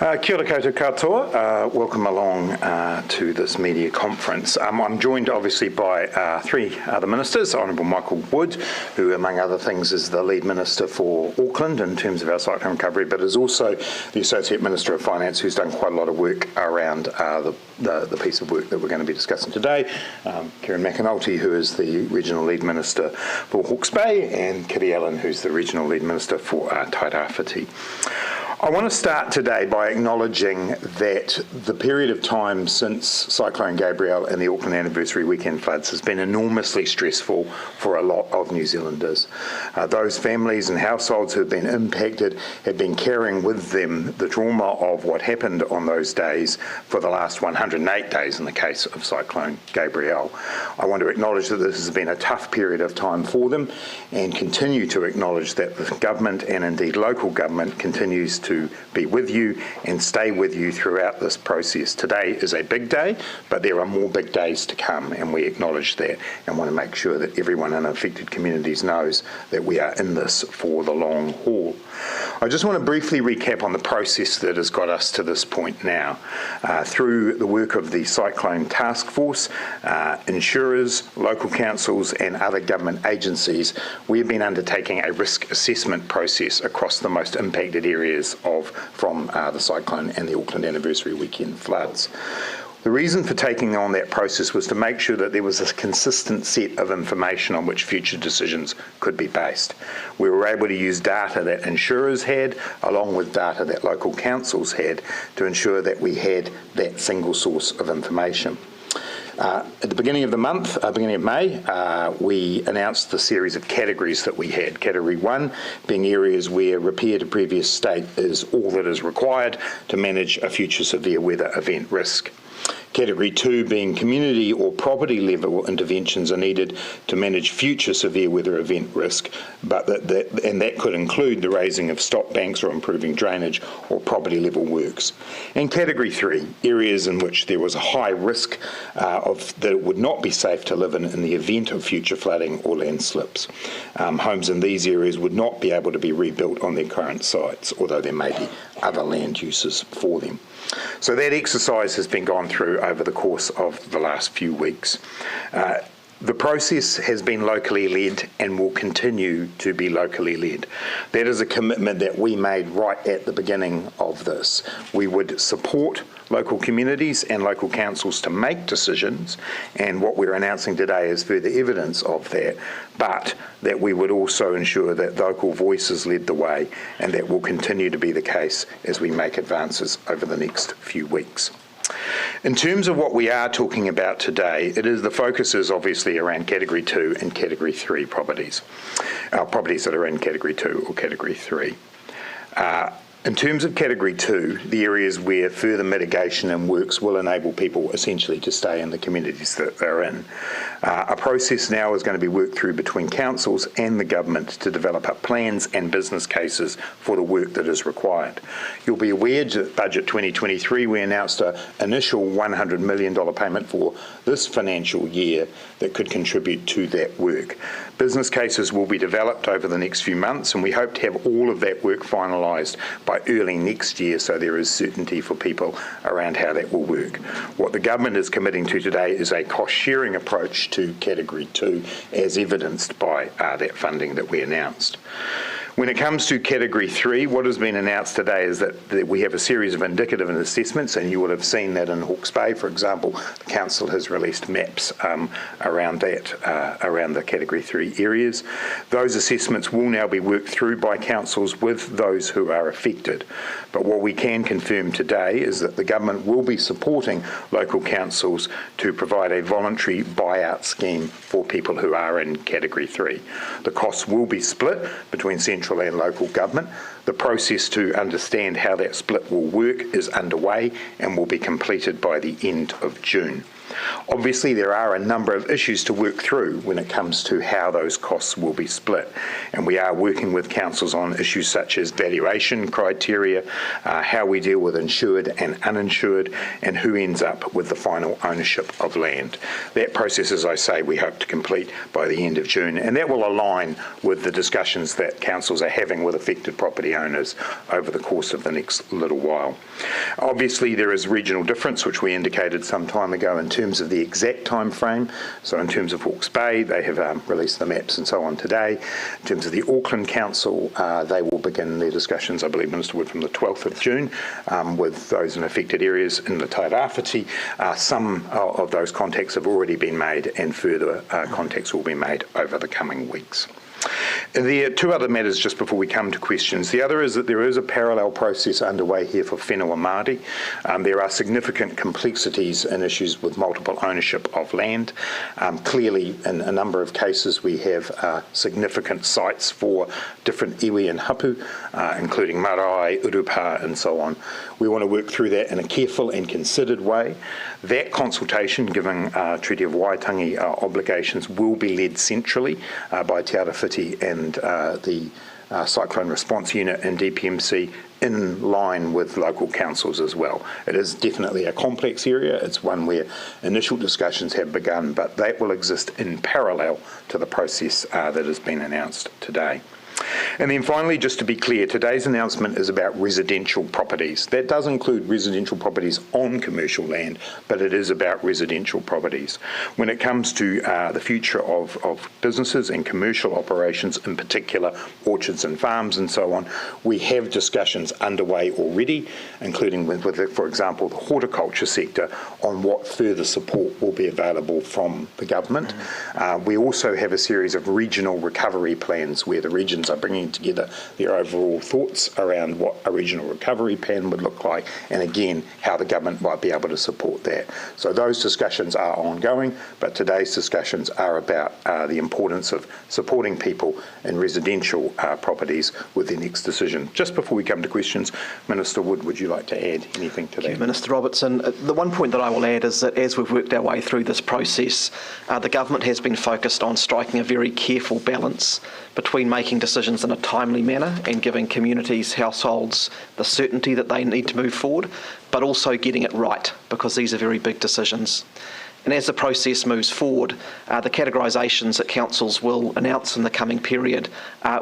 Kia ora koutou katoa. Welcome along to this media conference. I'm joined obviously by three other ministers, Honourable Michael Wood, who among other things is the lead minister for Auckland in terms of our cyclone recovery, but is also the Associate Minister of Finance, who's done quite a lot of work around the piece of work that we're going to be discussing today. Kieran McAnulty, who is the Regional Lead Minister for Hawke's Bay, and Kitty Allen, who's the Regional Lead Minister for Tairāwhiti. I want to start today by acknowledging that the period of time since Cyclone Gabrielle and the Auckland anniversary weekend floods has been enormously stressful for a lot of New Zealanders. Those families and households who have been impacted have been carrying with them the trauma of what happened on those days for the last 108 days in the case of Cyclone Gabrielle. I want to acknowledge that this has been a tough period of time for them and continue to acknowledge that the government and indeed local government continues to be with you and stay with you throughout this process. Today is a big day, but there are more big days to come, and we acknowledge that and want to make sure that everyone in affected communities knows that we are in this for the long haul. I just want to briefly recap on the process that has got us to this point now. Through the work of the Cyclone Task Force, insurers, local councils and other government agencies, we have been undertaking a risk assessment process across the most impacted areas from the cyclone and the Auckland anniversary weekend floods. The reason for taking on that process was to make sure that there was a consistent set of information on which future decisions could be based. We were able to use data that insurers had, along with data that local councils had, to ensure that we had that single source of information. At the beginning of the month, beginning of May, we announced the series of categories that we had. Category 1 being areas where repair to previous state is all that is required to manage a future severe weather event risk. Category 2 being community or property level interventions are needed to manage future severe weather event risk, but that could include the raising of stop banks or improving drainage or property level works. And Category 3, areas in which there was a high risk that it would not be safe to live in the event of future flooding or landslips. Homes in these areas would not be able to be rebuilt on their current sites, although there may be other land uses for them. So that exercise has been gone through over the course of the last few weeks. The process has been locally led and will continue to be locally led. That is a commitment that we made right at the beginning of this. We would support local communities and local councils to make decisions, and what we're announcing today is further evidence of that, but that we would also ensure that local voices led the way, and that will continue to be the case as we make advances over the next few weeks. In terms of what we are talking about today, the focus is obviously around Category 2 and Category 3 properties, properties that are in Category 2 or Category 3. In terms of Category 2, the areas where further mitigation and works will enable people essentially to stay in the communities that they're in. A process now is going to be worked through between councils and the government to develop up plans and business cases for the work that is required. You'll be aware that Budget 2023, we announced an initial $100 million payment for this financial year that could contribute to that work. Business cases will be developed over the next few months, and we hope to have all of that work finalised by early next year, so there is certainty for people around how that will work. What the government is committing to today is a cost-sharing approach to Category 2, as evidenced by that funding that we announced. When it comes to Category 3, what has been announced today is that we have a series of indicative assessments, and you will have seen that in Hawke's Bay, for example. The Council has released maps around the Category 3 areas. Those assessments will now be worked through by councils with those who are affected. But what we can confirm today is that the government will be supporting local councils to provide a voluntary buyout scheme for people who are in Category 3. The costs will be split between central and local government. The process to understand how that split will work is underway and will be completed by the end of June. Obviously, there are a number of issues to work through when it comes to how those costs will be split, and we are working with councils on issues such as valuation criteria, how we deal with insured and uninsured, and who ends up with the final ownership of land. That process, as I say, we hope to complete by the end of June, and that will align with the discussions that councils are having with affected property owners over the course of the next little while. Obviously, there is regional difference, which we indicated some time ago in terms of the exact time frame. So in terms of Hawke's Bay, they have released the maps and so on today. In terms of the Auckland Council, they will begin their discussions, I believe, Minister Wood, from the 12th of June with those in affected areas in the Tairāwhiti. Some of those contacts have already been made, and further contacts will be made over the coming weeks. The two other matters just before we come to questions. The other is that there is a parallel process underway here for whenua Māori. There are significant complexities and issues with multiple ownership of land. Clearly, in a number of cases, we have significant sites for different iwi and hapu, including marae, urupa, and so on. We want to work through that in a careful and considered way. That consultation, given Treaty of Waitangi obligations, will be led centrally by Te Arawhiti and the Cyclone Response Unit and DPMC in line with local councils as well. It is definitely a complex area. It's one where initial discussions have begun, but that will exist in parallel to the process that has been announced today. And then finally, just to be clear, today's announcement is about residential properties. That does include residential properties on commercial land, but it is about residential properties. When it comes to the future of businesses and commercial operations, in particular orchards and farms and so on, we have discussions underway already, including with for example, the horticulture sector on what further support will be available from the government. We also have a series of regional recovery plans where the regions are bringing together their overall thoughts around what a regional recovery plan would look like, and again, how the government might be able to support that. So those discussions are ongoing, but today's discussions are about the importance of supporting people in residential properties with their next decision. Just before we come to questions, Minister Wood, would you like to add anything to that? Thank you, Minister Robertson. The one point that I will add is that as we've worked our way through this process, the government has been focused on striking a very careful balance between making decisions in a timely manner and giving communities, households, the certainty that they need to move forward, but also getting it right, because these are very big decisions. And as the process moves forward, the categorisations that councils will announce in the coming period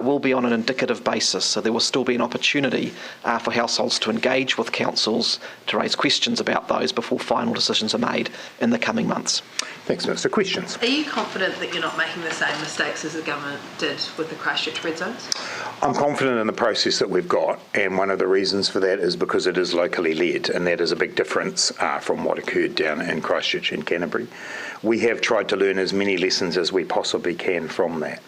will be on an indicative basis. So there will still be an opportunity for households to engage with councils to raise questions about those before final decisions are made in the coming months. Thanks, Minister. Questions? Are you confident that you're not making the same mistakes as the government did with the Christchurch red zones? I'm confident in the process that we've got, and one of the reasons for that is because it is locally led, and that is a big difference from what occurred down in Christchurch and Canterbury. We have tried to learn as many lessons as we possibly can from that.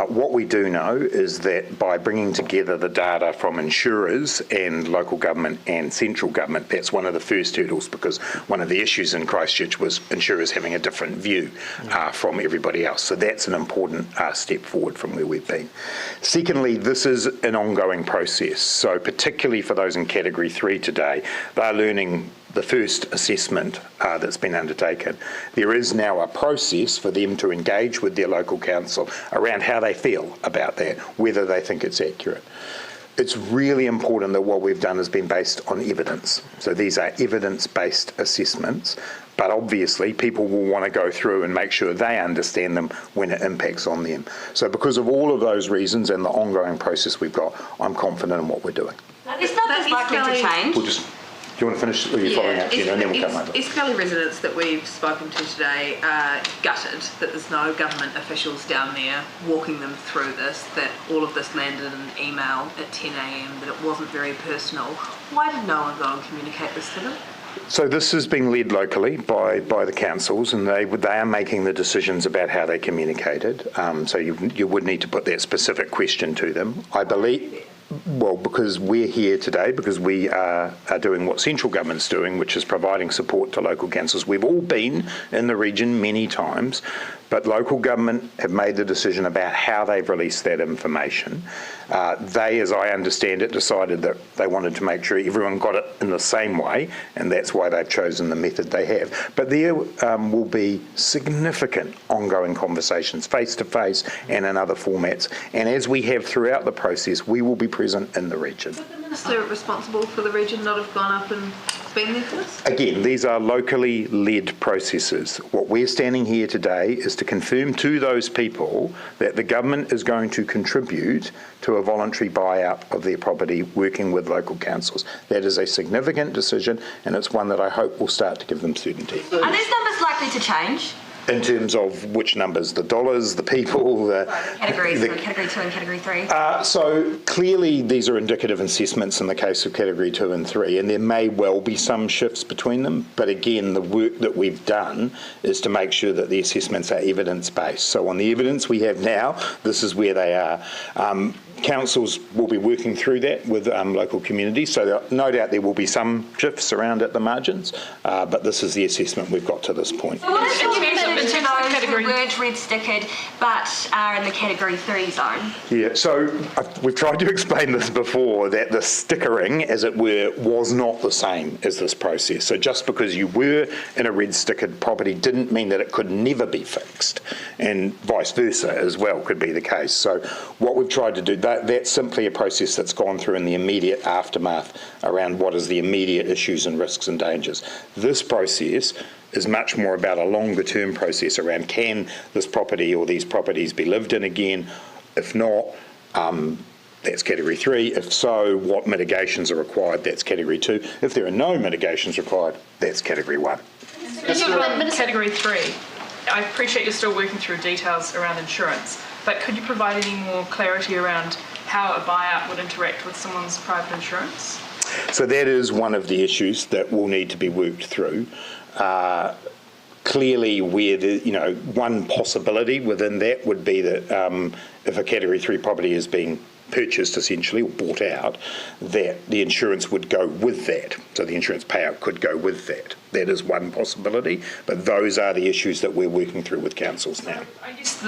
What we do know is that by bringing together the data from insurers and local government and central government, that's one of the first hurdles, because one of the issues in Christchurch was insurers having a different view from everybody else. So that's an important step forward from where we've been. Secondly, this is an ongoing process. So particularly for those in Category 3 today, they're learning the first assessment that's been undertaken. There is now a process for them to engage with their local council around how they feel about that, whether they think it's accurate. It's really important that what we've done has been based on evidence. So these are evidence-based assessments, but obviously people will want to go through and make sure they understand them when it impacts on them. So because of all of those reasons and the ongoing process we've got, I'm confident in what we're doing. It's not this likely to change. Do you want to finish? Or are you following up, Gina, and then we'll come over? East Valley residents that we've spoken to today are gutted that there's no government officials down there walking them through this, that all of this landed in an email at 10 a.m, that it wasn't very personal. Why did no one go and communicate this to them? So this is being led locally by the councils, and they are making the decisions about how they communicated. So you would need to put that specific question to them. I believe. Well, because we're here today, because we are doing what central government's doing, which is providing support to local councils. We've all been in the region many times, But local government have made the decision about how they've released that information. They, as I understand it, decided that they wanted to make sure everyone got it in the same way, and that's why they've chosen the method they have. But there will be significant ongoing conversations, face-to-face and in other formats. And as we have throughout the process, we will be present in the region. Would the Minister responsible for the region not have gone up and been there for this? Again, these are locally led processes. What we're standing here today is to confirm to those people that the government is going to contribute to a voluntary buyout of their property working with local councils. That is a significant decision, and it's one that I hope will start to give them certainty. Are these numbers likely to change? In terms of which numbers? The dollars, the people? Categories, Category 2 and Category 3? So clearly these are indicative assessments in the case of Category 2 and 3, and there may well be some shifts between them, but again, the work that we've done is to make sure that the assessments are evidence-based. So on the evidence we have now, this is where they are. Councils will be working through that with local communities, so no doubt there will be some shifts around at the margins, but this is the assessment we've got to this point. So what is your message to those who weren't red stickered but are in the Category 3 zone? Yeah, so we've tried to explain this before, that the stickering, as it were, was not the same as this process. So just because you were in a red stickered property didn't mean that it could never be fixed, and vice versa as well could be the case. So what we've tried to do, that's simply a process that's gone through in the immediate aftermath around what is the immediate issues and risks and dangers. This process is much more about a longer term process around, can this property or these properties be lived in again? If not, that's Category 3. If so, what mitigations are required? That's Category 2. If there are no mitigations required, that's Category 1. Category 3, I appreciate you're still working through details around insurance, but could you provide any more clarity around how a buyout would interact with someone's private insurance? So that is one of the issues that will need to be worked through. Clearly, where one possibility within that would be that if a Category 3 property is being purchased essentially or bought out, that the insurance would go with that. So the insurance payout could go with that. That is one possibility, but those are the issues that we're working through with councils now. I guess,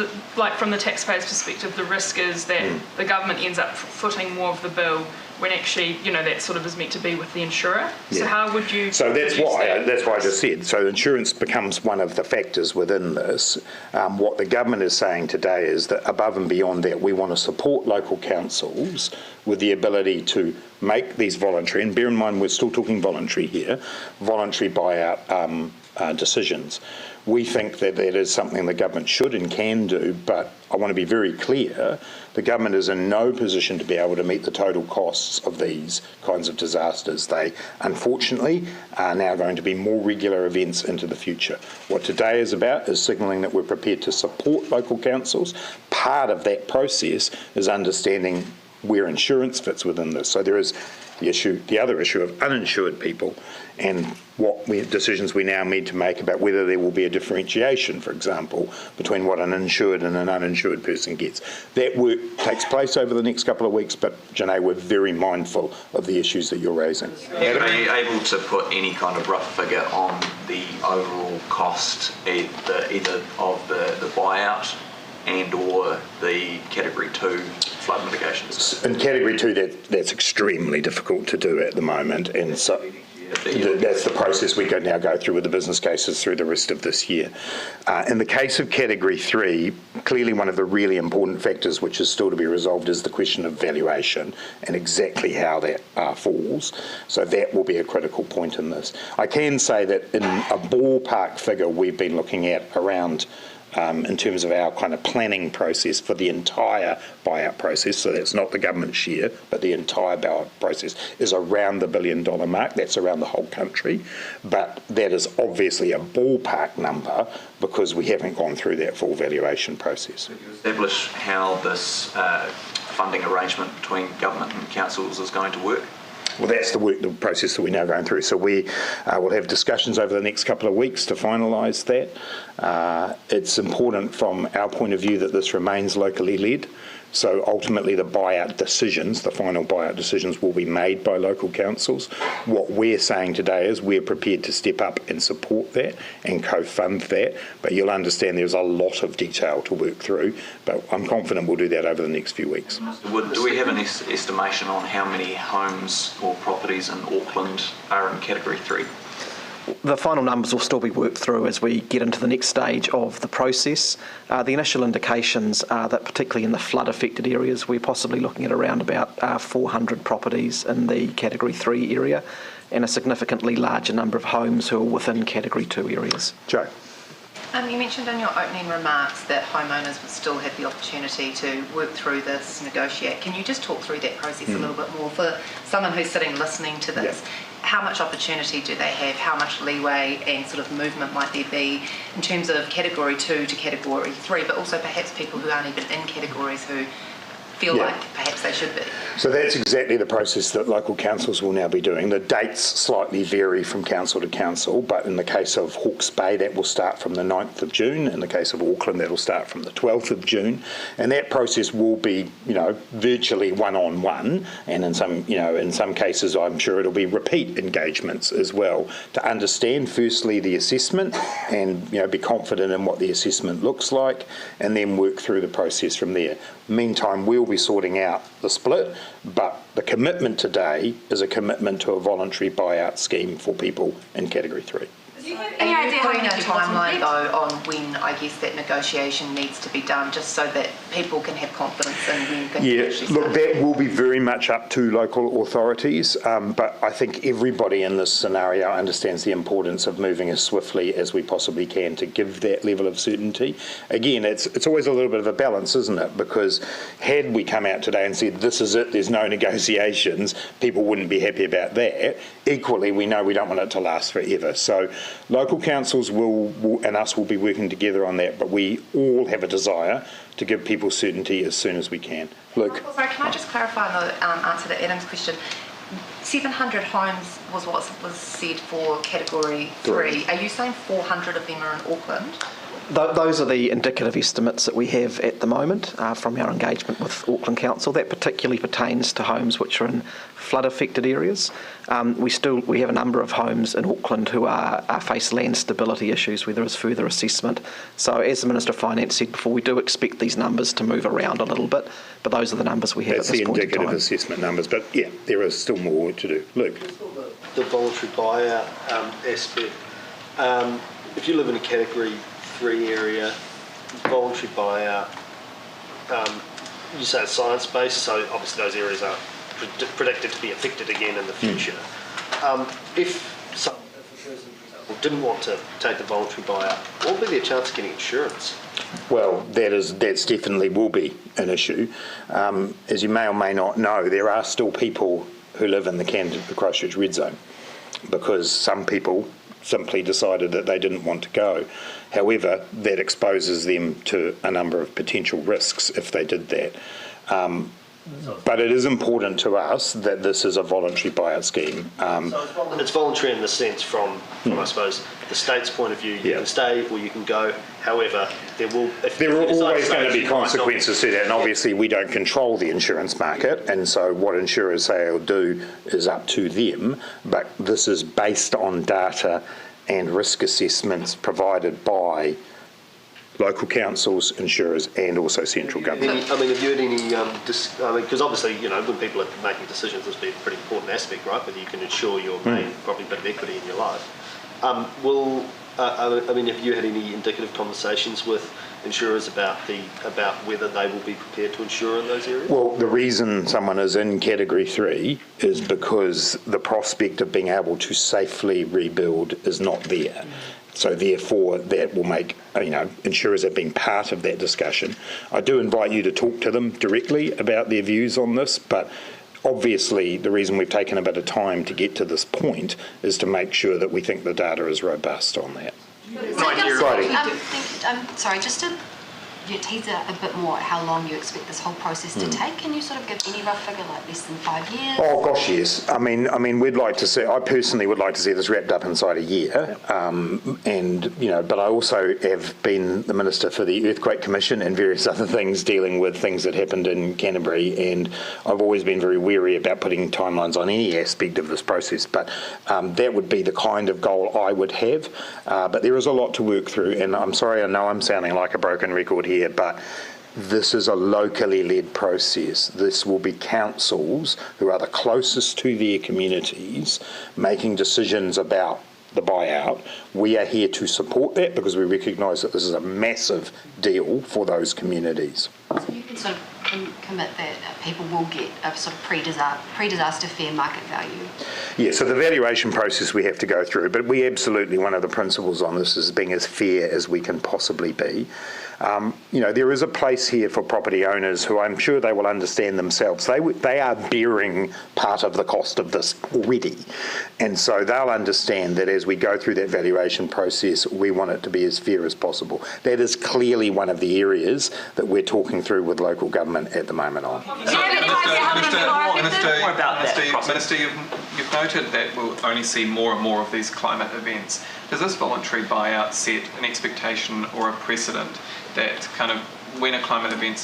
from the taxpayer's perspective, the risk is that the government ends up footing more of the bill when actually, that sort of is meant to be with the insurer. Yeah. So how would you... So that's why I just said, so insurance becomes one of the factors within this. What the government is saying today is that above and beyond that, we want to support local councils with the ability to make these voluntary, and bear in mind we're still talking voluntary here, voluntary buyout decisions. We think that that is something the government should and can do, but I want to be very clear, the government is in no position to be able to meet the total costs of these kinds of disasters. They, unfortunately, are now going to be more regular events into the future. What today is about is signalling that we're prepared to support local councils. Part of that process is understanding where insurance fits within this. So there is the other issue of uninsured people and what decisions we now need to make about whether there will be a differentiation, for example, between what an insured and an uninsured person gets. That work takes place over the next couple of weeks, but Janae, we're very mindful of the issues that you're raising. Are you able to put any kind of rough figure on the overall cost either of the buyout and or the Category 2 flood mitigations? In Category 2, that's extremely difficult to do at the moment, and so that's the process we now go through with the business cases through the rest of this year. In the case of Category 3, clearly one of the really important factors which is still to be resolved is the question of valuation and exactly how that falls. So that will be a critical point in this. I can say that in a ballpark figure we've been looking at around in terms of our kind of planning process for the entire buyout process, so that's not the government share, but the entire buyout process is around the $1 billion mark. That's around the whole country, but that is obviously a ballpark number because we haven't gone through that full valuation process. Can you establish how this funding arrangement between government and councils is going to work? Well, that's the process that we're now going through. So we will have discussions over the next couple of weeks to finalise that. It's important from our point of view that this remains locally led. So ultimately the buyout decisions, the final buyout decisions, will be made by local councils. What we're saying today is we're prepared to step up and support that and co-fund that, but you'll understand there's a lot of detail to work through, but I'm confident we'll do that over the next few weeks. Do we have an estimation on how many homes or properties in Auckland are in Category 3? The final numbers will still be worked through as we get into the next stage of the process. The initial indications are that particularly in the flood-affected areas, we're possibly looking at around about 400 properties in the Category 3 area and a significantly larger number of homes who are within Category 2 areas. Joe. You mentioned in your opening remarks that homeowners would still have the opportunity to work through this, negotiate. Can you just talk through that process a little bit more for someone who's sitting listening to this? Yeah. How much opportunity do they have? How much leeway and sort of movement might there be in terms of Category 2 to Category 3, but also perhaps people who aren't even in categories who feel like perhaps they should be? So that's exactly the process that local councils will now be doing. The dates slightly vary from council to council, but in the case of Hawke's Bay, that will start from the 9th of June. In the case of Auckland, that'll start from the 12th of June. And that process will be, virtually one-on-one. And in some cases, I'm sure it'll be repeat engagements as well to understand, firstly, the assessment and, be confident in what the assessment looks like, and then work through the process from there. Meantime, we'll be sorting out the split, but the commitment today is a commitment to a voluntary buyout scheme for people in Category 3. Are you putting a timeline, though, on when, I guess, that negotiation needs to be done, just so that people can have confidence in when things actually start? Look, that will be very much up to local authorities, but I think everybody in this scenario understands the importance of moving as swiftly as we possibly can to give that level of certainty. Again, it's always a little bit of a balance, isn't it? Because had we come out today and said, this is it, there's no negotiations, people wouldn't be happy about that. Equally, we know we don't want it to last forever. So local councils will and us will be working together on that, but we all have a desire to give people certainty as soon as we can. Luke? Sorry, can I just clarify the answer to Adam's question? 700 homes was what was said for Category 3. Are you saying 400 of them are in Auckland? Those are the indicative estimates that we have at the moment from our engagement with Auckland Council. That particularly pertains to homes which are in flood-affected areas. We have a number of homes in Auckland who face land stability issues where there is further assessment. So as the Minister of Finance said before, we do expect these numbers to move around a little bit, but those are the numbers we have at this point in time. That's the indicative assessment numbers, but yeah, there is still more work to do. Luke? The voluntary buyout aspect. If you live in a Category 3 area, voluntary buyout, you say it's science-based, so obviously those areas are predicted to be affected again in the future. If a person, for example, didn't want to take the voluntary buyout, what would be their chance of getting insurance? Well, that's definitely will be an issue. As you may or may not know, there are still people who live in the Christchurch red zone because some people simply decided that they didn't want to go. However, that exposes them to a number of potential risks if they did that. But it is important to us that this is a voluntary buyout scheme. So it's voluntary in the sense from I suppose, the state's point of view, you can stay or you can go. However, there are always going to be consequences to that, and obviously we don't control the insurance market, and so what insurers say they'll do is up to them, but this is based on data and risk assessments provided by local councils, insurers, and also central government. Have you had any, because obviously, when people are making decisions, this will be a pretty important aspect, right? Whether you can insure your main probably bit of equity in your life. Have you had any indicative conversations with insurers about whether they will be prepared to insure in those areas? Well, the reason someone is in Category 3 is because the prospect of being able to safely rebuild is not there. So therefore, that will make, insurers have been part of that discussion. I do invite you to talk to them directly about their views on this, but obviously the reason we've taken a bit of time to get to this point is to make sure that we think the data is robust on that. Sorry, just to you tease a bit more how long you expect this whole process to take? Can you sort of give any rough figure, like less than 5 years? Oh gosh, yes. I mean, we'd like to see. I personally would like to see this wrapped up inside a year. But I also have been the Minister for the Earthquake Commission and various other things dealing with things that happened in Canterbury, and I've always been very wary about putting timelines on any aspect of this process. But that would be the kind of goal I would have. But there is a lot to work through, and I'm sorry, I know I'm sounding like a broken record here, but this is a locally led process. This will be councils who are the closest to their communities making decisions about the buyout. We are here to support that because we recognise that this is a massive deal for those communities. So you can sort of commit that people will get a sort of pre-disaster fair market value? Yeah, so the valuation process we have to go through, but we absolutely, one of the principles on this is being as fair as we can possibly be. There is a place here for property owners who I'm sure they will understand themselves. They are bearing part of the cost of this already. And so they'll understand that as we go through that valuation process, we want it to be as fair as possible. That is clearly one of the areas that we're talking through with local government at the moment on. Minister, you've noted that we'll only see more and more of these climate events. Does this voluntary buyout set an expectation or a precedent that kind of when a climate event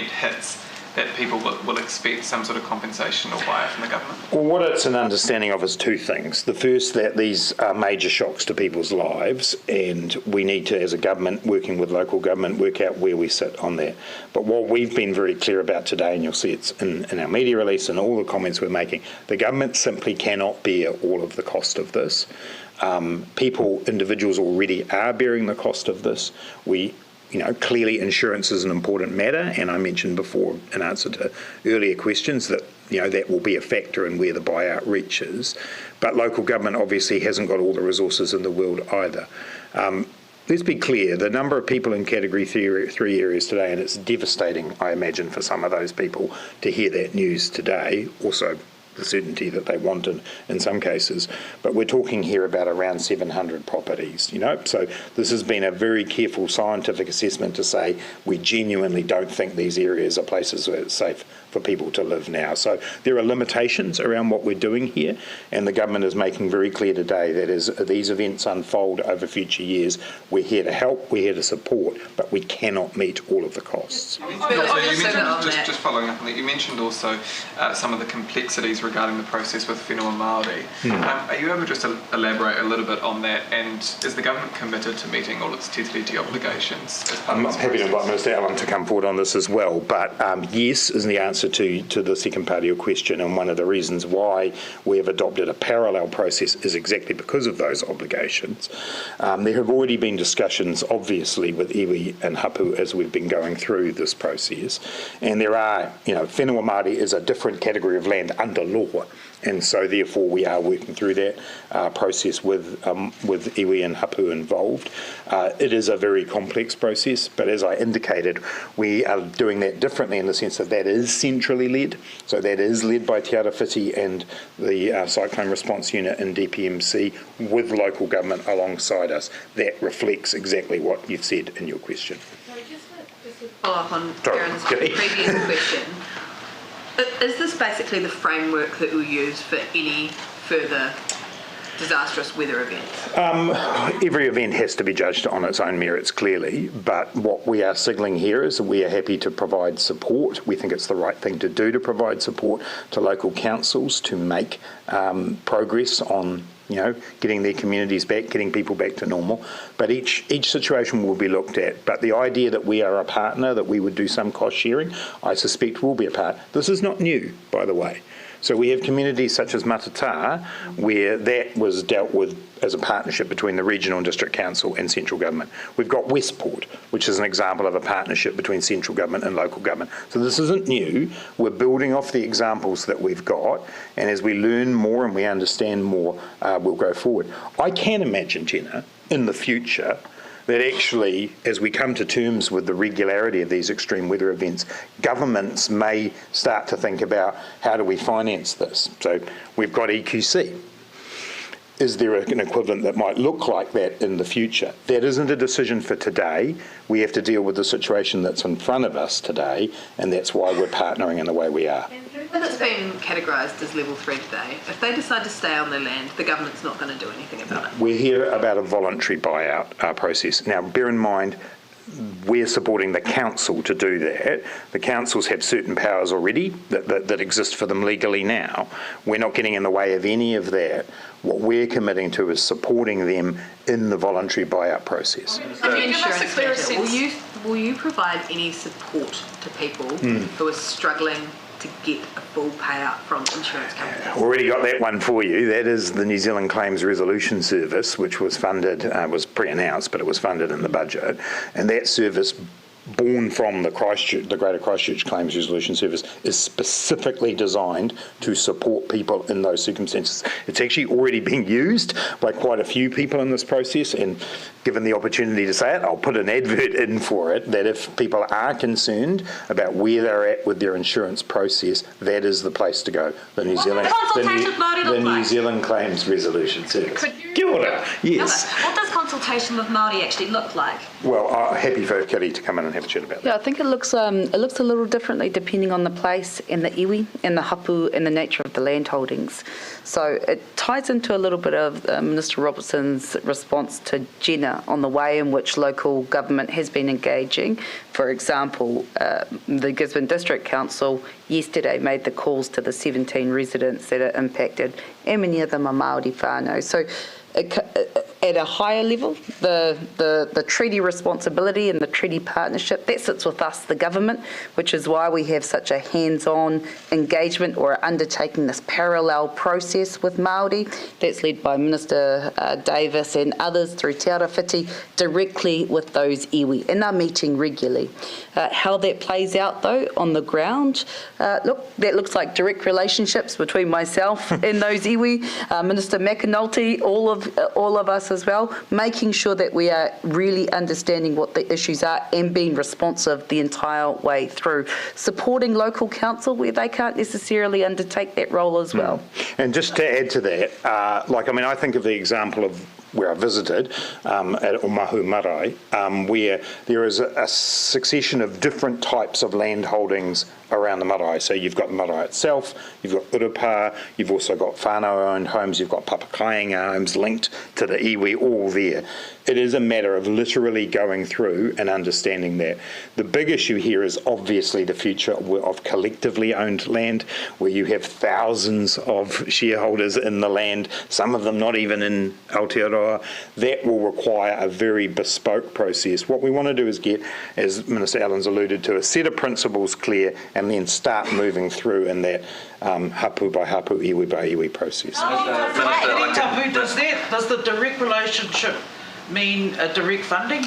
hits, that people will expect some sort of compensation or buyout from the government? Well, what it's an understanding of is two things. The first, that these are major shocks to people's lives, and we need to, as a government, working with local government, work out where we sit on that. But what we've been very clear about today, and you'll see it's in our media release and all the comments we're making, the government simply cannot bear all of the cost of this. Individuals already are bearing the cost of this. Clearly insurance is an important matter, and I mentioned before in answer to earlier questions that, that will be a factor in where the buyout reaches. But local government obviously hasn't got all the resources in the world either. Let's be clear, the number of people in Category 3 areas today, and it's devastating, I imagine, for some of those people to hear that news today, also the certainty that they want in some cases, but we're talking here about around 700 properties, so this has been a very careful scientific assessment to say we genuinely don't think these areas are places where it's safe for people to live now. So there are limitations around what we're doing here, and the government is making very clear today that as these events unfold over future years, we're here to help, we're here to support, but we cannot meet all of the costs. Just following up on that, you mentioned also some of the complexities regarding the process with whenua Maori. Are you able just to elaborate a little bit on that, and is the government committed to meeting all its te tiriti obligations? I'm happy to invite Minister Allen to come forward on this as well, but yes is the answer to the second part of your question, and one of the reasons why we have adopted a parallel process is exactly because of those obligations. There have already been discussions, obviously, with iwi and hapu as we've been going through this process, and there are, whenua Māori is a different category of land under law, and so therefore we are working through that process with iwi and hapu involved. It is a very complex process, but as I indicated, we are doing that differently in the sense that is centrally led, so that is led by Te Arawhiti and the Cyclone Response Unit in DPMC with local government alongside us. That reflects exactly what you've said in your question. Just to follow up on Aaron's previous question, is this basically the framework that we'll use for any further disastrous weather events? Every event has to be judged on its own merits, clearly, but what we are signalling here is that we are happy to provide support. We think it's the right thing to do to provide support to local councils to make progress on getting their communities back, getting people back to normal. But each situation will be looked at. But the idea that we are a partner, that we would do some cost sharing, I suspect will be a part. This is not new, by the way. So we have communities such as Matata, where that was dealt with as a partnership between the regional and district council and central government. We've got Westport, which is an example of a partnership between central government and local government. So this isn't new. We're building off the examples that we've got, and as we learn more and we understand more, we'll go forward. I can imagine, Jenna, in the future, that actually, as we come to terms with the regularity of these extreme weather events, governments may start to think about how do we finance this. So we've got EQC. is there an equivalent that might look like that in the future? That isn't a decision for today. We have to deal with the situation that's in front of us today, and that's why we're partnering in the way we are. When it's been categorised as level 3 today, if they decide to stay on their land, the government's not going to do anything about it. We're here about a voluntary buyout process. Now, bear in mind, we're supporting the council to do that. The councils have certain powers already that exist for them legally now. We're not getting in the way of any of that. What we're committing to is supporting them in the voluntary buyout process. Will you provide any support to people who are struggling to get a full payout from insurance companies? Already got that one for you. That is the New Zealand Claims Resolution Service, which was funded, was pre-announced, but it was funded in the budget. And that service, born from the Greater Christchurch Claims Resolution Service, is specifically designed to support people in those circumstances. It's actually already being used by quite a few people in this process, and given the opportunity to say it, I'll put an advert in for it, that if people are concerned about where they're at with their insurance process, that is the place to go. The New Zealand Claims Resolution Service. Kia ora. Yes. What does consultation with Māori actually look like? Well, happy for Kitty to come in and have a chat about that. Yeah, I think it looks a little differently depending on the place and the iwi and the hapu and the nature of the land holdings. So it ties into a little bit of Minister Robertson's response to Jenna on the way in which local government has been engaging. For example, the Gisborne District Council yesterday made the calls to the 17 residents that are impacted, and many of them are Māori whānau. So at a higher level, the treaty responsibility and the treaty partnership, that sits with us, the government, which is why we have such a hands-on engagement or undertaking this parallel process with Māori. That's led by Minister Davis and others through Te Arawhiti, directly with those iwi, and they're meeting regularly. How that plays out, though, on the ground, that looks like direct relationships between myself and those iwi, Minister McAnulty, all of us as well, making sure that we are really understanding what the issues are and being responsive the entire way through, supporting local council where they can't necessarily undertake that role as well. And just to add to that, I think of the example of where I visited at Omahu Marae, where there is a succession of different types of land holdings around the marae. So you've got the marae itself, you've got urupa, you've also got whānau-owned homes, you've got papakainga homes linked to the iwi, all there. It is a matter of literally going through and understanding that. The big issue here is obviously the future of collectively owned land, where you have thousands of shareholders in the land, some of them not even in Aotearoa. That will require a very bespoke process. What we want to do is get, as Minister Allen's alluded to, a set of principles clear and then start moving through in that hapu by hapu, iwi by iwi process. Does the direct relationship mean direct funding?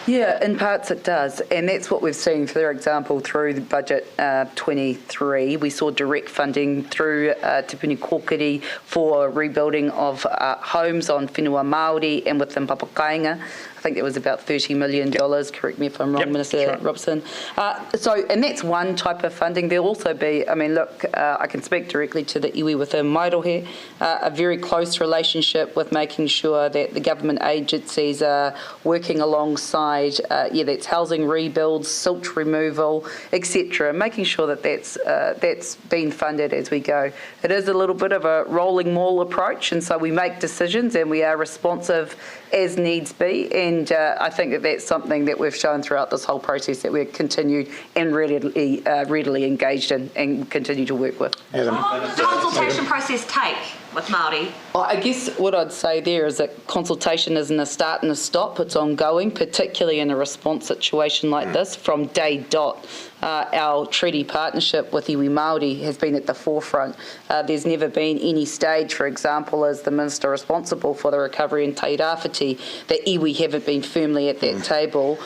Yeah, in parts it does, and that's what we've seen, for example, through the budget 23. We saw direct funding through Te Puni Kōkiri for rebuilding of homes on whenua Māori and within papakainga. I think it was about $30 million, correct me if I'm wrong, Minister Robertson. And that's one type of funding. There'll also be, I can speak directly to the iwi within Mairohe, a very close relationship with making sure that the government agencies are working alongside, that's housing rebuilds, silt removal, etc., making sure that that's being funded as we go. It is a little bit of a rolling maul approach, and so we make decisions and we are responsive as needs be, and I think that that's something that we've shown throughout this whole process that we're continued and readily engaged in and continue to work with. What does the consultation process take with Māori? I guess what I'd say there is that consultation isn't a start and a stop, it's ongoing, particularly in a response situation like this. From day dot, our treaty partnership with iwi Māori has been at the forefront. There's never been any stage, for example, as the Minister responsible for the recovery in Te Rāwhiti, that iwi haven't been firmly at that table,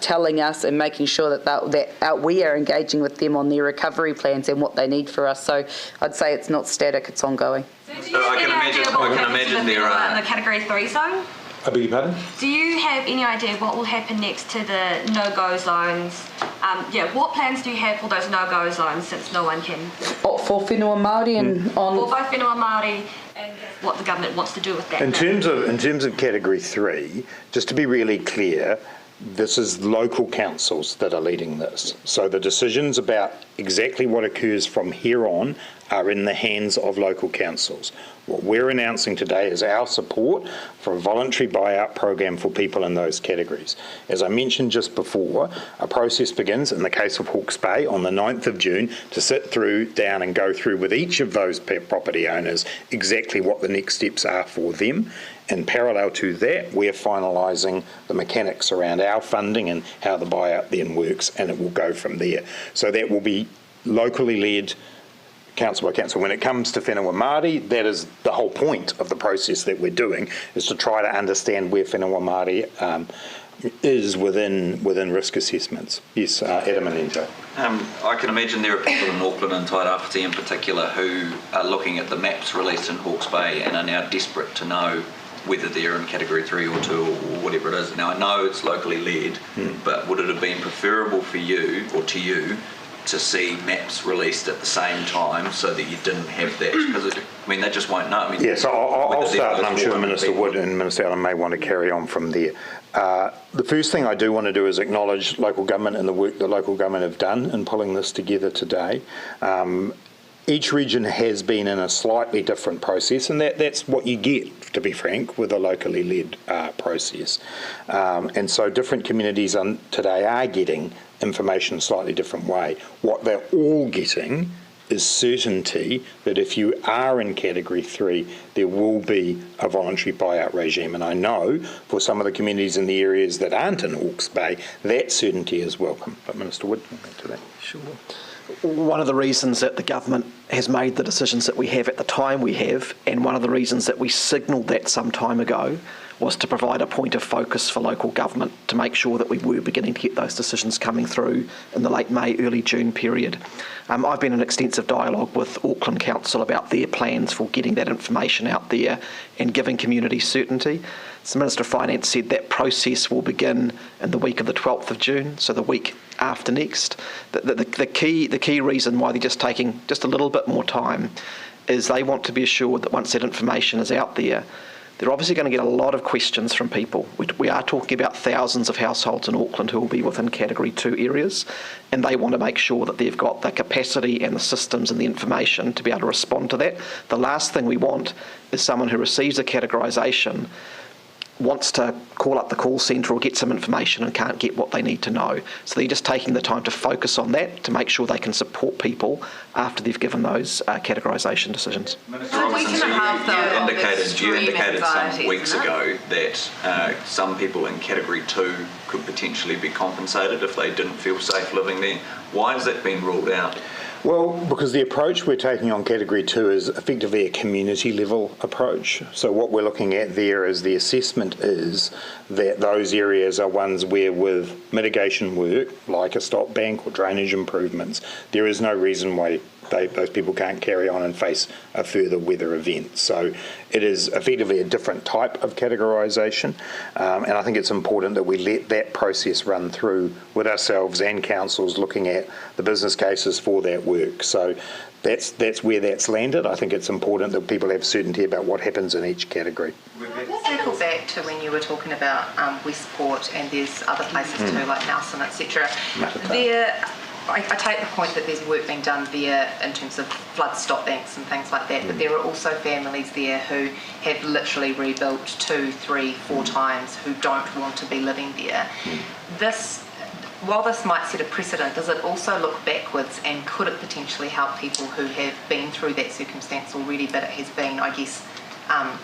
telling us and making sure that we are engaging with them on their recovery plans and what they need for us. So I'd say it's not static, it's ongoing. So do you have any idea what will happen in the Category 3 zone? I beg your pardon? Do you have any idea what will happen next to the no-go zones what plans do you have for those no-go zones since no one can? For whenua Māori and on... For both whenua Māori and what the government wants to do with that. In terms of Category 3, just to be really clear, this is local councils that are leading this. So the decisions about exactly what occurs from here on are in the hands of local councils. What we're announcing today is our support for a voluntary buyout program for people in those categories. As I mentioned just before, a process begins in the case of Hawke's Bay on the 9th of June to sit down and go through with each of those property owners exactly what the next steps are for them. In parallel to that, we're finalising the mechanics around our funding and how the buyout then works, and it will go from there. So that will be locally led, council by council. When it comes to whenua Māori, that is the whole point of the process that we're doing, is to try to understand where whenua Māori is within risk assessments. Yes, Edamaniento. I can imagine there are people in Auckland and Tairāwhiti in particular who are looking at the maps released in Hawke's Bay and are now desperate to know whether they're in Category 3 or 2 or whatever it is. Now, I know it's locally led, but would it have been preferable for you, or to you, to see maps released at the same time so that you didn't have that? Because, they just won't know. Yes, I'll start, and I'm sure Minister Wood and Minister Allen may want to carry on from there. The first thing I do want to do is acknowledge local government and the work that local government have done in pulling this together today. Each region has been in a slightly different process, and that's what you get, to be frank, with a locally led process. And so different communities today are getting information a slightly different way. What they're all getting is certainty that if you are in Category 3, there will be a voluntary buyout regime. And I know for some of the communities in the areas that aren't in Hawke's Bay, that certainty is welcome. But Minister Wood, back to that. Sure. One of the reasons that the government has made the decisions that we have at the time we have, and one of the reasons that we signalled that some time ago, was to provide a point of focus for local government to make sure that we were beginning to get those decisions coming through in the late May, early June period. I've been in extensive dialogue with Auckland Council about their plans for getting that information out there and giving community certainty. So the Minister of Finance said that process will begin in the week of the 12th of June, so the week after next. The key reason why they're just taking just a little bit more time is they want to be assured that once that information is out there, they're obviously going to get a lot of questions from people. We are talking about thousands of households in Auckland who will be within Category 2 areas, and they want to make sure that they've got the capacity and the systems and the information to be able to respond to that. The last thing we want is someone who receives a categorisation wants to call up the call centre or get some information and can't get what they need to know. So they're just taking the time to focus on that to make sure they can support people after they've given those categorisation decisions. Minister Robertson, you indicated some weeks ago that some people in Category 2 could potentially be compensated if they didn't feel safe living there. Why has that been ruled out? Well, because the approach we're taking on Category 2 is effectively a community level approach. So what we're looking at there is the assessment is that those areas are ones where with mitigation work, like a stop bank or drainage improvements, there is no reason why those people can't carry on and face a further weather event. So it is effectively a different type of categorisation, and I think it's important that we let that process run through with ourselves and councils looking at the business cases for that work. So that's where that's landed. I think it's important that people have certainty about what happens in each category. Let's circle back to when you were talking about Westport, and there's other places too, like Nelson, etc. I take the point that there's work being done there in terms of flood stop banks and things like that, but there are also families there who have literally rebuilt 2, 3, 4 times who don't want to be living there. While this might set a precedent, does it also look backwards, and could it potentially help people who have been through that circumstance already, but it has been, I guess,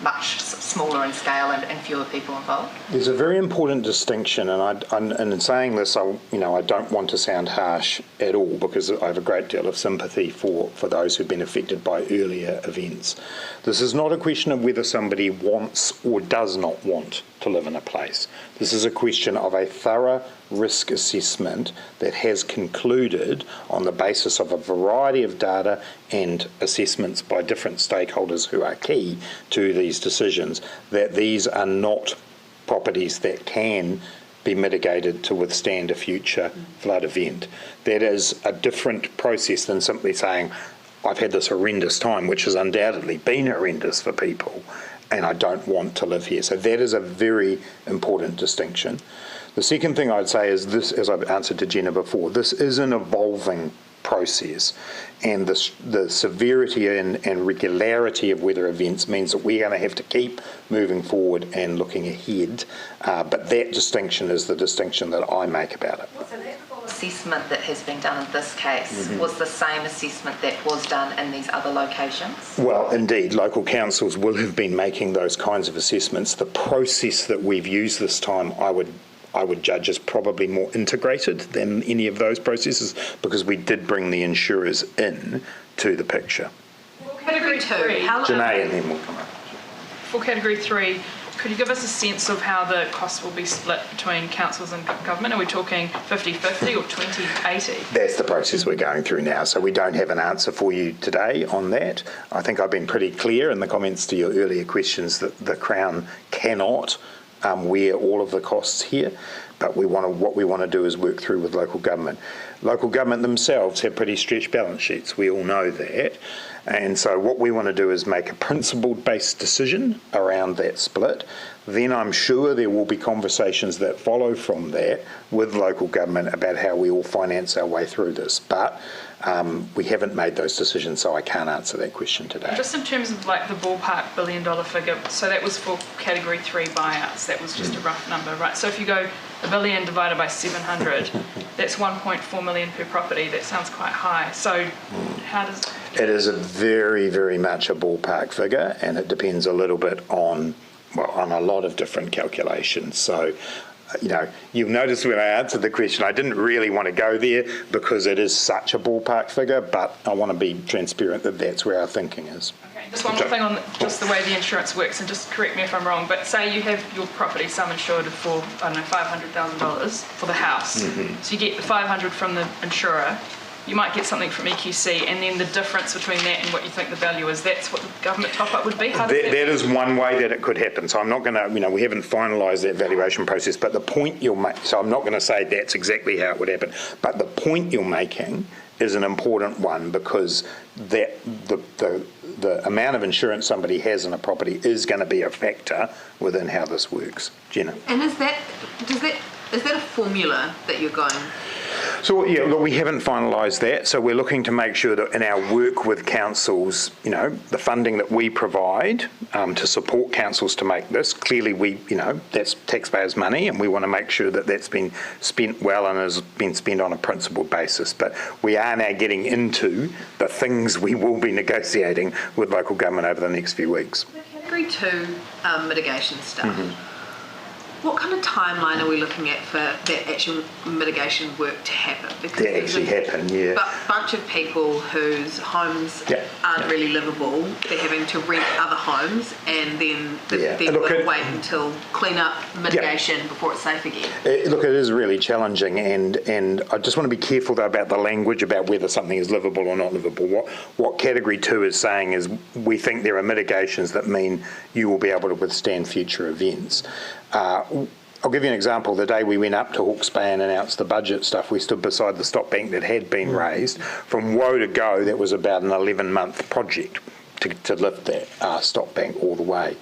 much smaller in scale and fewer people involved? There's a very important distinction, and in saying this, I don't want to sound harsh at all, because I have a great deal of sympathy for those who've been affected by earlier events. This is not a question of whether somebody wants or does not want to live in a place. This is a question of a thorough risk assessment that has concluded on the basis of a variety of data and assessments by different stakeholders who are key to these decisions, that these are not properties that can be mitigated to withstand a future flood event. That is a different process than simply saying, I've had this horrendous time, which has undoubtedly been horrendous for people, and I don't want to live here. So that is a very important distinction. The second thing I'd say is this, as I've answered to Jenna before, this is an evolving process, and the severity and regularity of weather events means that we're going to have to keep moving forward and looking ahead, but that distinction is the distinction that I make about it. So that full assessment that has been done in this case was the same assessment that was done in these other locations? Well, indeed, local councils will have been making those kinds of assessments. The process that we've used this time, I would judge as probably more integrated than any of those processes, because we did bring the insurers in to the picture. For Category 2, Janae, and then we'll come up. For Category 3, could you give us a sense of how the costs will be split between councils and government? Are we talking 50-50 or 20-80? That's the process we're going through now, so we don't have an answer for you today on that. I think I've been pretty clear in the comments to your earlier questions that the Crown cannot wear all of the costs here, but what we want to do is work through with local government. Local government themselves have pretty stretched balance sheets, we all know that, and so what we want to do is make a principled-based decision around that split. Then I'm sure there will be conversations that follow from that with local government about how we all finance our way through this, but we haven't made those decisions, so I can't answer that question today. Just in terms of like the ballpark $1 billion figure, so that was for Category 3 buyouts, that was just a rough number, right? So if you go $1 billion divided by 700, that's 1.4 million per property. That sounds quite high. So how does... It is a very, very much a ballpark figure, and it depends a little bit on a lot of different calculations. So, you'll notice when I answered the question, I didn't really want to go there because it is such a ballpark figure, but I want to be transparent that that's where our thinking is. Okay, just one more thing on just the way the insurance works, and just correct me if I'm wrong, but say you have your property sum insured for, $500,000 for the house. So you get the 500 from the insurer, you might get something from EQC, and then the difference between that and what you think the value is, that's what the government top-up would be? That is one way that it could happen. So I'm not going to, we haven't finalised that valuation process, but the point you'll make, so I'm not going to say that's exactly how it would happen, but the point you're making is an important one, because that the amount of insurance somebody has in a property is going to be a factor within how this works. Jenna? And is that a formula that you're going? So, look, we haven't finalised that, so we're looking to make sure that in our work with councils, the funding that we provide to support councils to make this, clearly that's taxpayers' money, and we want to make sure that that's been spent well and has been spent on a principled basis. But we are now getting into the things we will be negotiating with local government over the next few weeks. The Category 2 mitigation stuff. What kind of timeline are we looking at for that actual mitigation work to happen? Because to actually happen, yeah. But a bunch of people whose homes aren't really livable, they're having to rent other homes, and then they've got to wait until clean up mitigation before it's safe again. Look, it is really challenging, and I just want to be careful though about the language about whether something is livable or not livable. What Category 2 is saying is we think there are mitigations that mean you will be able to withstand future events. I'll give you an example. The day we went up to Hawke's Bay and announced the budget stuff, we stood beside the stop bank that had been raised. From woe to go, that was about an 11-month project to lift that stop bank all the way.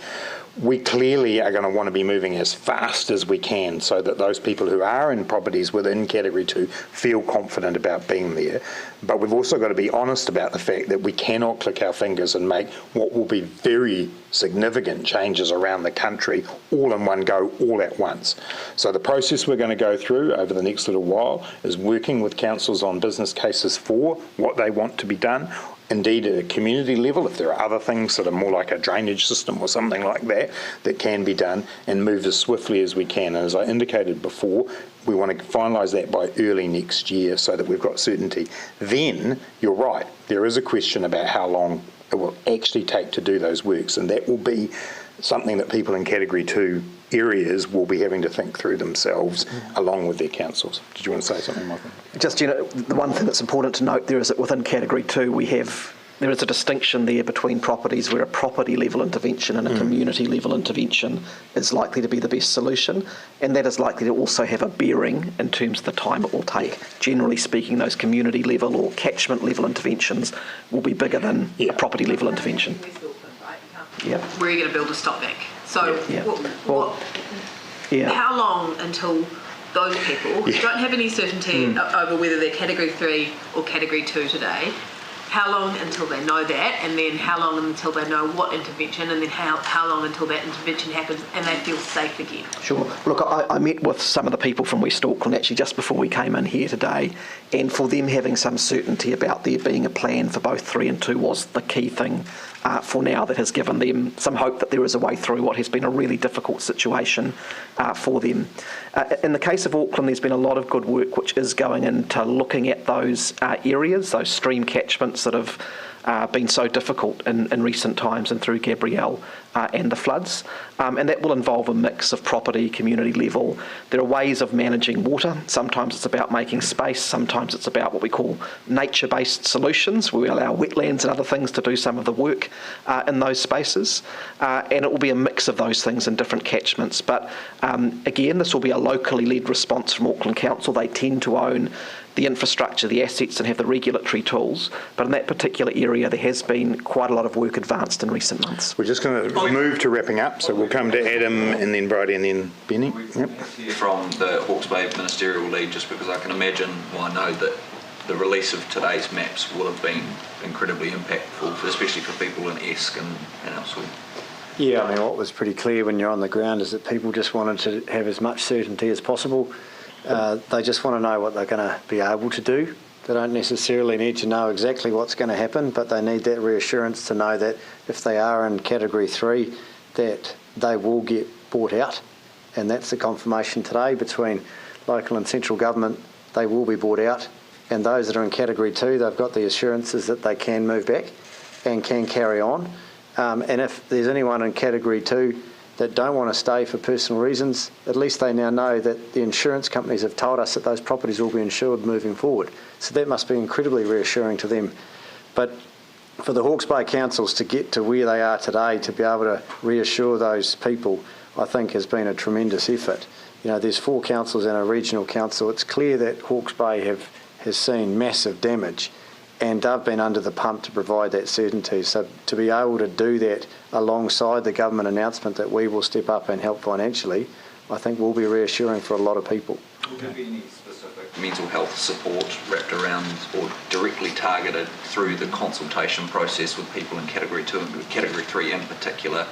We clearly are going to want to be moving as fast as we can so that those people who are in properties within Category 2 feel confident about being there. But we've also got to be honest about the fact that we cannot click our fingers and make what will be very significant changes around the country all in one go, all at once. So the process we're going to go through over the next little while is working with councils on business cases for what they want to be done. Indeed, at a community level, if there are other things that are more like a drainage system or something like that can be done, and move as swiftly as we can. And as I indicated before, we want to finalise that by early next year so that we've got certainty. Then, you're right, there is a question about how long it will actually take to do those works, and that will be something that people in Category 2 areas will be having to think through themselves along with their councils. Did you want to say something, Michael? Just, the one thing that's important to note there is that within Category 2 we have there is a distinction there between properties where a property level intervention and a community level intervention is likely to be the best solution, and that is likely to also have a bearing in terms of the time it will take. Generally speaking, those community level or catchment level interventions will be bigger than a property level intervention. Yeah. Where are you going to build a stop bank? So how long until those people who don't have any certainty over whether they're Category 3 or Category 2 today, how long until they know that, and then how long until they know what intervention, and then how long until that intervention happens and they feel safe again? Sure. Look, I met with some of the people from West Auckland actually just before we came in here today, and for them having some certainty about there being a plan for both 3 and 2 was the key thing for now that has given them some hope that there is a way through what has been a really difficult situation for them. In the case of Auckland, there's been a lot of good work which is going into looking at those areas, those stream catchments that have been so difficult in recent times and through Gabrielle and the floods. And that will involve a mix of property, community level. There are ways of managing water. Sometimes it's about making space. Sometimes it's about what we call nature-based solutions, where we allow wetlands and other things to do some of the work in those spaces. And it will be a mix of those things in different catchments. But again, this will be a locally led response from Auckland Council. They tend to own the infrastructure, the assets, and have the regulatory tools. But in that particular area, there has been quite a lot of work advanced in recent months. We're just going to move to wrapping up, so we'll come to Adam and then Bridie and then Benny. Yep. From the Hawke's Bay Ministerial Lead, just because I can imagine, well, I know that the release of today's maps will have been incredibly impactful, especially for people in Esk and elsewhere. Yeah, I mean, what was pretty clear when you're on the ground is that people just wanted to have as much certainty as possible. They just want to know what they're going to be able to do. They don't necessarily need to know exactly what's going to happen, but they need that reassurance to know that if they are in Category 3, that they will get bought out. And that's the confirmation today between local and central government. They will be bought out. And those that are in Category 2, they've got the assurances that they can move back and can carry on. And if there's anyone in Category 2 that don't want to stay for personal reasons, at least they now know that the insurance companies have told us that those properties will be insured moving forward. So that must be incredibly reassuring to them. But for the Hawke's Bay councils to get to where they are today, to be able to reassure those people, I think has been a tremendous effort. You know, there's 4 councils and a regional council. It's clear that Hawke's Bay has seen massive damage, and they've been under the pump to provide that certainty. So to be able to do that alongside the government announcement that we will step up and help financially, I think will be reassuring for a lot of people. Will there be any specific mental health support wrapped around or directly targeted through the consultation process with people in Category 2 and Category 3 in particular?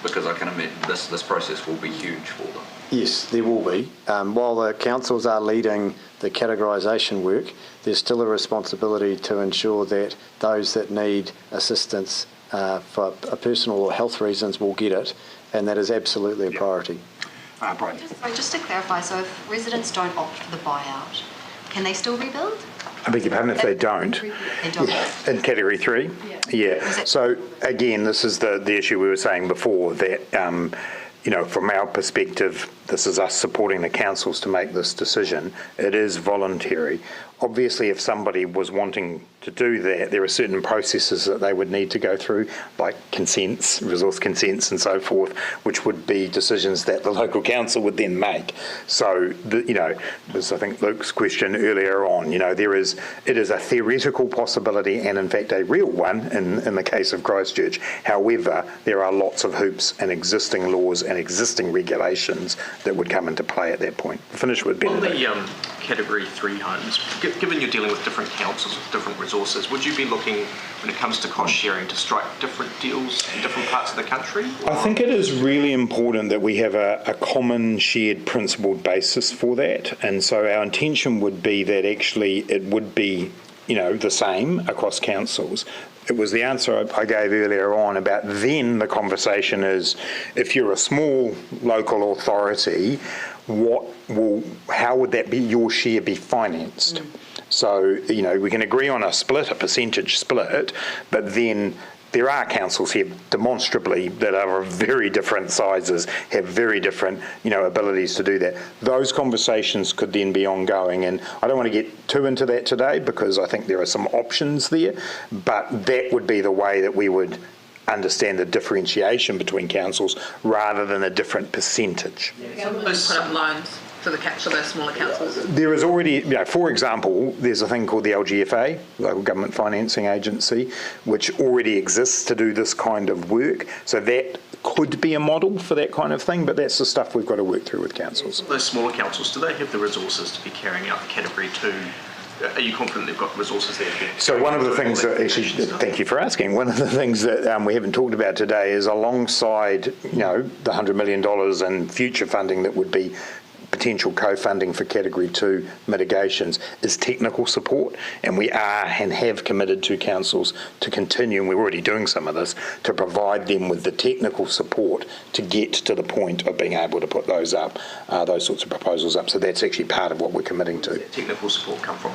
Because I can imagine this process will be huge for them. Yes, there will be. While the councils are leading the categorisation work, there's still a responsibility to ensure that those that need assistance for personal or health reasons will get it, and that is absolutely a priority. Brian. Just to clarify, so if residents don't opt for the buyout, can they still rebuild? I beg your pardon, if they don't. They don't. Yeah, in Category 3? Yeah. So again, this is the issue we were saying before, that you know, from our perspective, this is us supporting the councils to make this decision. It is voluntary. Obviously, if somebody was wanting to do that, there are certain processes that they would need to go through, like consents, resource consents and so forth, which would be decisions that the local council would then make. So, you know, this I think Luke's question earlier on, you know, it is a theoretical possibility and in fact a real one in the case of Christchurch. However, there are lots of hoops and existing laws and existing regulations that would come into play at that point. We'll finish with Ben. On the Category 3 homes, given you're dealing with different councils with different resources, would you be looking, when it comes to cost sharing, to strike different deals in different parts of the country? I think it is really important that we have a common shared principled basis for that, and so our intention would be that actually it would be, you know, the same across councils. It was the answer I gave earlier on about then the conversation is, if you're a small local authority, how would that be, your share be financed? So, you know, we can agree on a percentage split, but then there are councils here demonstrably that are of very different sizes, have very different, abilities to do that. Those conversations could then be ongoing, and I don't want to get too into that today because I think there are some options there, but that would be the way that we would understand the differentiation between councils rather than a different percentage. Put up loans for those smaller councils. There is already, for example, there's a thing called the LGFA, Local Government Financing Agency, which already exists to do this kind of work. So that could be a model for that kind of thing, but that's the stuff we've got to work through with councils. Those smaller councils, do they have the resources to be carrying out the Category 2? Are you confident they've got resources there? So one of the things that actually, thank you for asking, one of the things that we haven't talked about today is alongside, the $100 million and future funding that would be potential co-funding for Category 2 mitigations is technical support, and we are and have committed to councils to continue, and we're already doing some of this, to provide them with the technical support to get to the point of being able to put those up, those sorts of proposals up. So that's actually part of what we're committing to. Where does that technical support come from?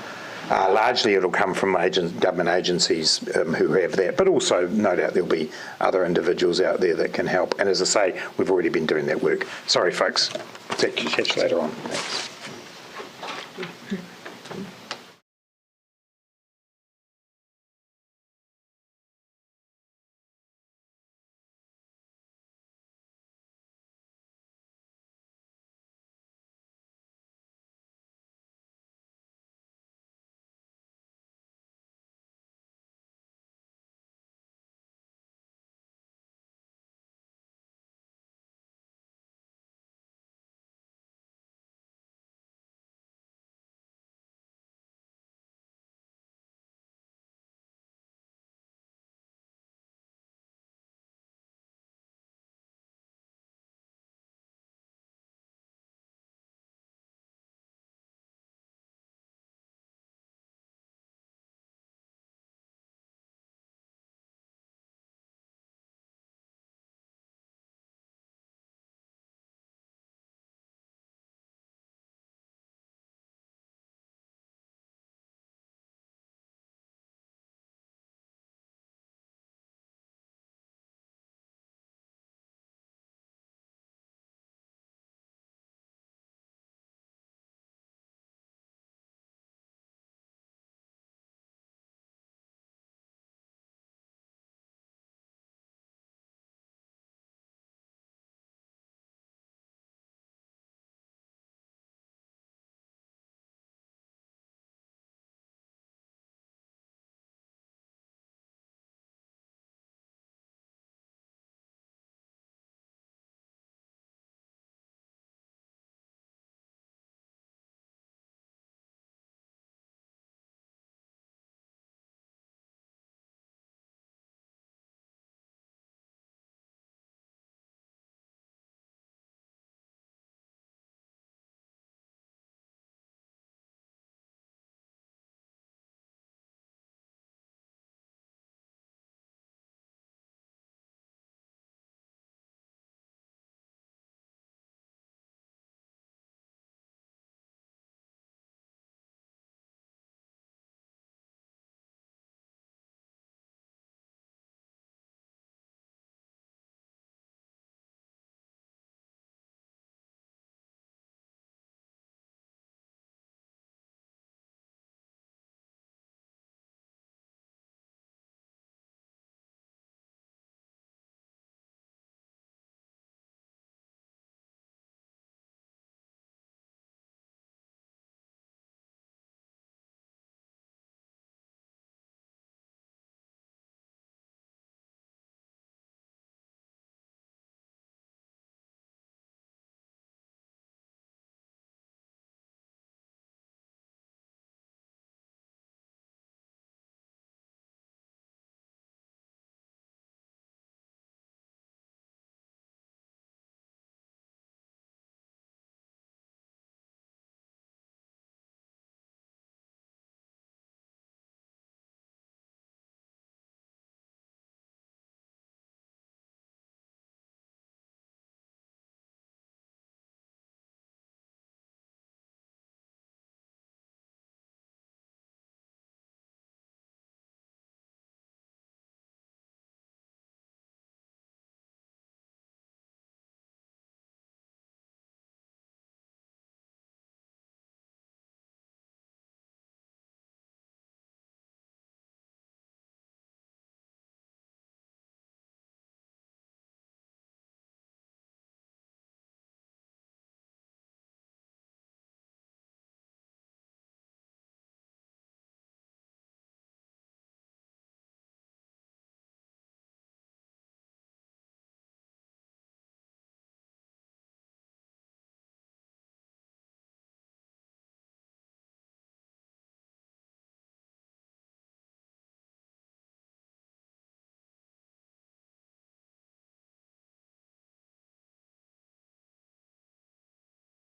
Largely it'll come from government agencies who have that, but also no doubt there'll be other individuals out there that can help. And as I say, we've already been doing that work. Sorry folks, catch you later on. Thanks.